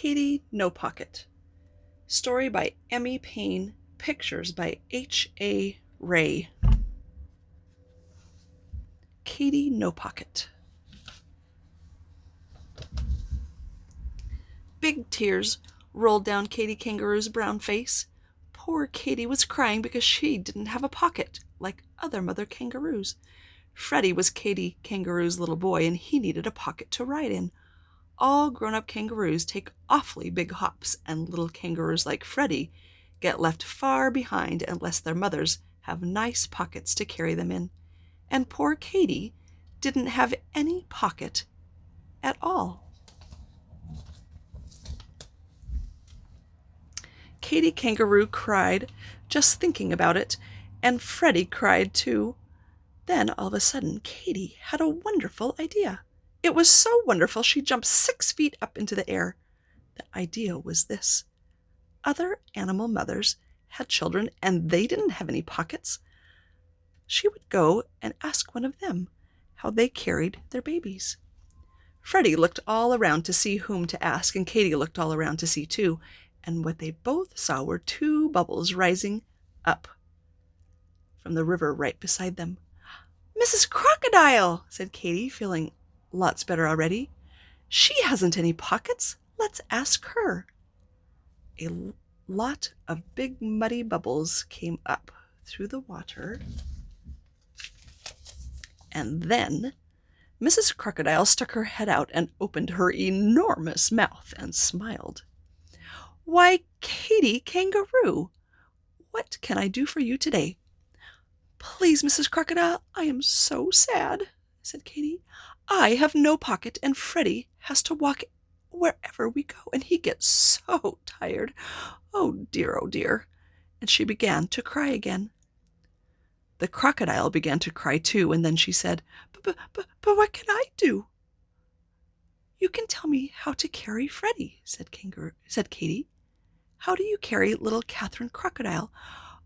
Katy No Pocket. Story by Emmy Payne. Pictures by H.A. Ray. Katy No Pocket. Big tears rolled down Katy Kangaroo's brown face. Poor Katy was crying because she didn't have a pocket, like other mother kangaroos. Freddie was Katy Kangaroo's little boy, and he needed a pocket to ride in. All grown-up kangaroos take awfully big hops, and little kangaroos like Freddie get left far behind unless their mothers have nice pockets to carry them in. And poor Katy didn't have any pocket at all. Katy Kangaroo cried just thinking about it, and Freddie cried too. Then, all of a sudden, Katy had a wonderful idea. It was so wonderful she jumped 6 feet up into the air. The idea was this. Other animal mothers had children, and they didn't have any pockets. She would go and ask one of them how they carried their babies. Freddie looked all around to see whom to ask, and Katy looked all around to see too, and what they both saw were 2 bubbles rising up from the river right beside them. "Mrs. Crocodile," said Katy, feeling lots better already. "She hasn't any pockets. Let's ask her." A lot of big muddy bubbles came up through the water, and then Mrs. Crocodile stuck her head out and opened her enormous mouth and smiled. "Why, Katy Kangaroo, what can I do for you today?" "Please, Mrs. Crocodile, I am so sad," said Katy. "I have no pocket, and Freddie has to walk wherever we go, and he gets so tired. Oh dear, oh dear." And she began to cry again. The crocodile began to cry too, and then she said, But what can I do?" "You can tell me how to carry Freddie," said Katy. "How do you carry little Catherine Crocodile?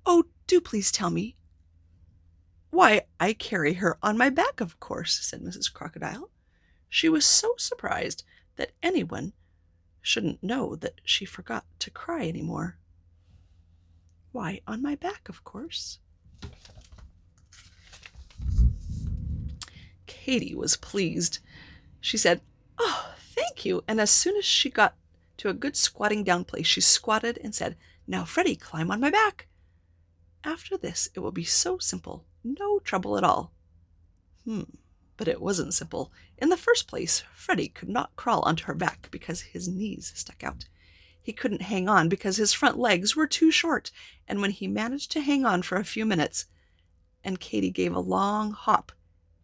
Oh, do please tell me." "Why, I carry her on my back, of course," said Mrs. Crocodile. She was so surprised that anyone shouldn't know that she forgot to cry any more. "Why, on my back, of course." Katy was pleased. She said, "Oh, thank you," and as soon as she got to a good squatting down place, she squatted and said, "Now, Freddie, climb on my back. After this, it will be so simple, no trouble at all." But it wasn't simple. In the first place, Freddie could not crawl onto her back because his knees stuck out. He couldn't hang on because his front legs were too short, and when he managed to hang on for a few minutes, and Katy gave a long hop,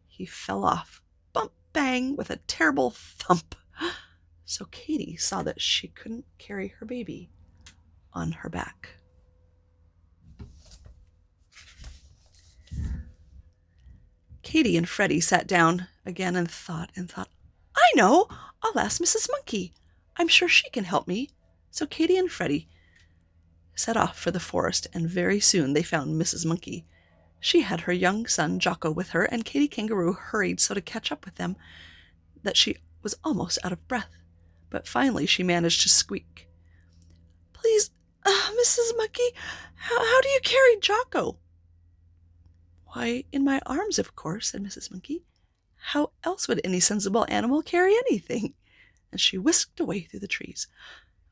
he fell off, bump, bang, with a terrible thump. So Katy saw that she couldn't carry her baby on her back. Katy and Freddie sat down again and thought. "I know! I'll ask Mrs. Monkey. I'm sure she can help me." So Katy and Freddie set off for the forest, and very soon they found Mrs. Monkey. She had her young son Jocko with her, and Katy Kangaroo hurried so to catch up with them that she was almost out of breath. But finally she managed to squeak, "Please, Mrs. Monkey, how do you carry Jocko?" "Why, in my arms, of course," said Mrs. Monkey. "How else would any sensible animal carry anything?" And she whisked away through the trees.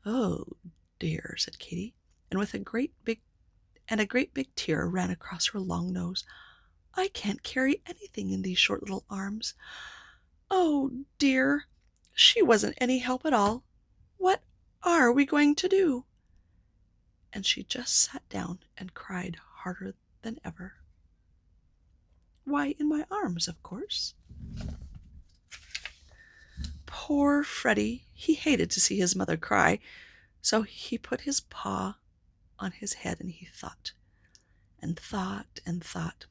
"Oh dear," said Katy, and a great big tear ran across her long nose. "I can't carry anything in these short little arms. Oh dear, she wasn't any help at all. What are we going to do?" And she just sat down and cried harder than ever. "Why, in my arms, of course." Poor Freddie, he hated to see his mother cry, so he put his paw on his head and he thought and thought and thought.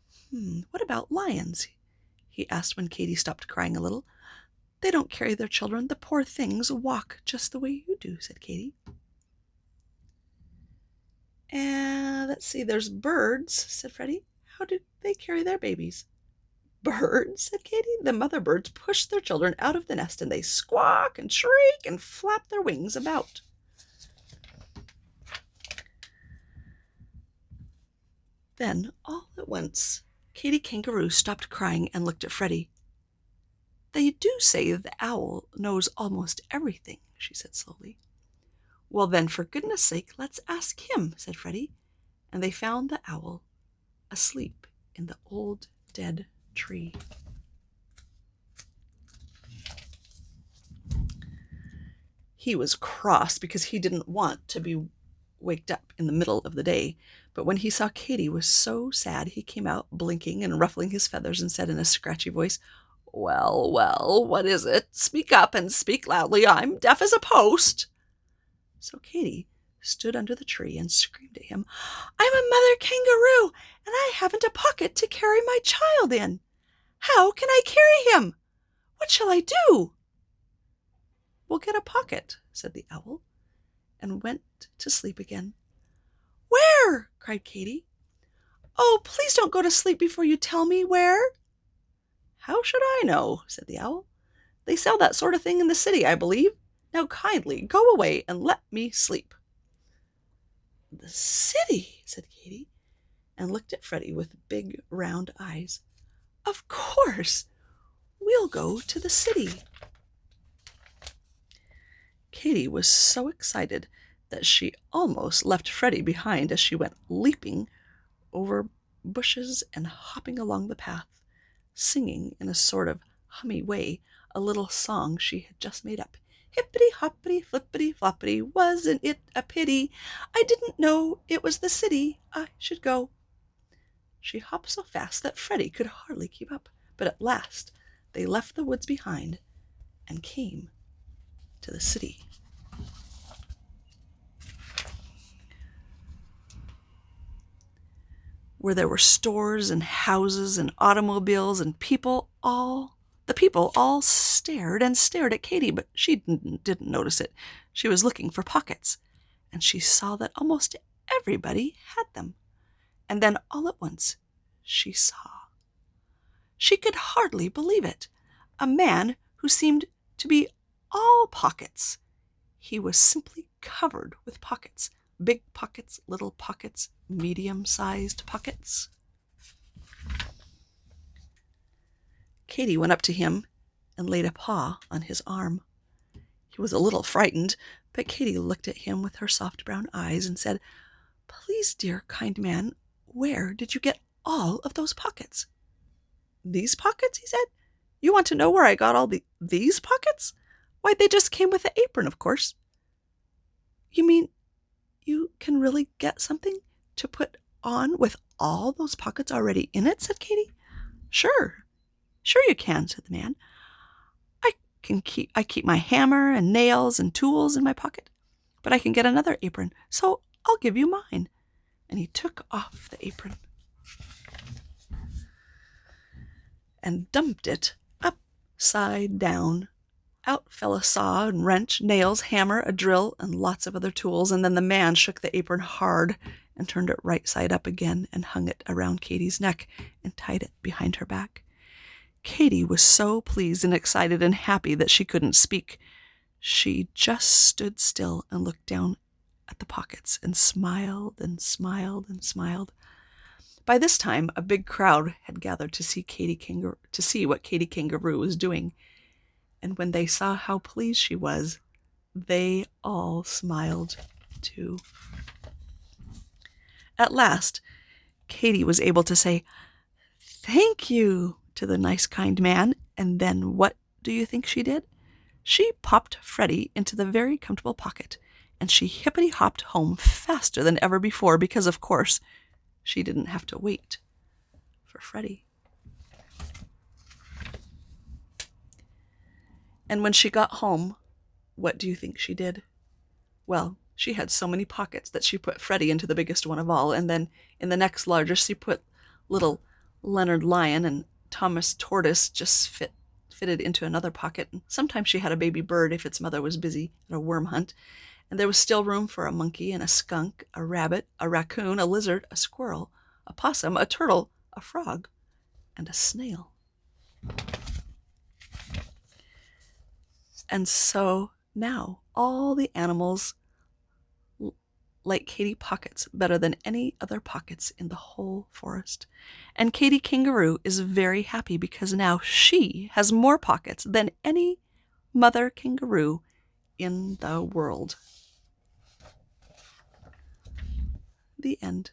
"What about lions?" he asked when Katy stopped crying a little. "They don't carry their children. The poor things walk just the way you do," said Katy. "And let's see, there's birds," said Freddie. "How do they carry their babies?" Birds, said Katy. The mother birds push their children out of the nest, and they squawk and shriek and flap their wings about. Then, all at once, Katy Kangaroo stopped crying and looked at Freddie. They do say the owl knows almost everything, she said slowly. Well, then, for goodness sake, let's ask him, said Freddie. And they found the owl asleep in the old dead tree. He was cross because he didn't want to be waked up in the middle of the day, but when he saw Katy was so sad, he came out blinking and ruffling his feathers and said in a scratchy voice, Well, well, what is it? Speak up and speak loudly. I'm deaf as a post. So Katy stood under the tree and screamed at him, I'm a mother kangaroo, and I haven't a pocket to carry my child in. How can I carry him? What shall I do? We'll get a pocket, said the owl, and went to sleep again. Where? Cried Katy. Oh, please don't go to sleep before you tell me where. How should I know? Said the owl. They sell that sort of thing in the city, I believe. Now kindly go away and let me sleep. The city, said Katy, and looked at Freddie with big round eyes. Of course, we'll go to the city. Katy was so excited that she almost left Freddie behind as she went leaping over bushes and hopping along the path, singing in a sort of hummy way a little song she had just made up. Hippity-hoppity, flippity-floppity, wasn't it a pity? I didn't know it was the city I should go. She hopped so fast that Freddie could hardly keep up, but at last they left the woods behind and came to the city. Where there were stores and houses and automobiles and people all stared and stared at Katy, but she didn't notice it. She was looking for pockets, and she saw that almost everybody had them. And then all at once she saw. She could hardly believe it. A man who seemed to be all pockets. He was simply covered with pockets. Big pockets, little pockets, medium-sized pockets. Katy went up to him and laid a paw on his arm. He was a little frightened, but Katy looked at him with her soft brown eyes and said, Please, dear kind man, where did you get all of those pockets? These pockets, he said. You want to know where I got all these pockets? Why, they just came with the apron, of course. You mean you can really get something to put on with all those pockets already in it, said Katy. Sure you can, said the man. I keep my hammer and nails and tools in my pocket, but I can get another apron, so I'll give you mine. And he took off the apron and dumped it upside down. Out fell a saw and wrench, nails, hammer, a drill, and lots of other tools, and then the man shook the apron hard and turned it right side up again and hung it around Katy's neck and tied it behind her back. Katy was so pleased and excited and happy that she couldn't speak. She just stood still and looked down at the pockets and smiled and smiled and smiled. By this time, a big crowd had gathered to see what Katy Kangaroo was doing. And when they saw how pleased she was, they all smiled too. At last, Katy was able to say, Thank you, to the nice kind man, and then what do you think she did? She popped Freddie into the very comfortable pocket, and she hippity-hopped home faster than ever before because, of course, she didn't have to wait for Freddie. And when she got home, what do you think she did? Well, she had so many pockets that she put Freddie into the biggest one of all, and then in the next largest she put little Leonard Lion, and Thomas Tortoise just fitted into another pocket. And sometimes she had a baby bird if its mother was busy at a worm hunt. And there was still room for a monkey and a skunk, a rabbit, a raccoon, a lizard, a squirrel, a possum, a turtle, a frog, and a snail. And so now all the animals like Katy pockets better than any other pockets in the whole forest. And Katy Kangaroo is very happy because now she has more pockets than any mother kangaroo in the world. The end.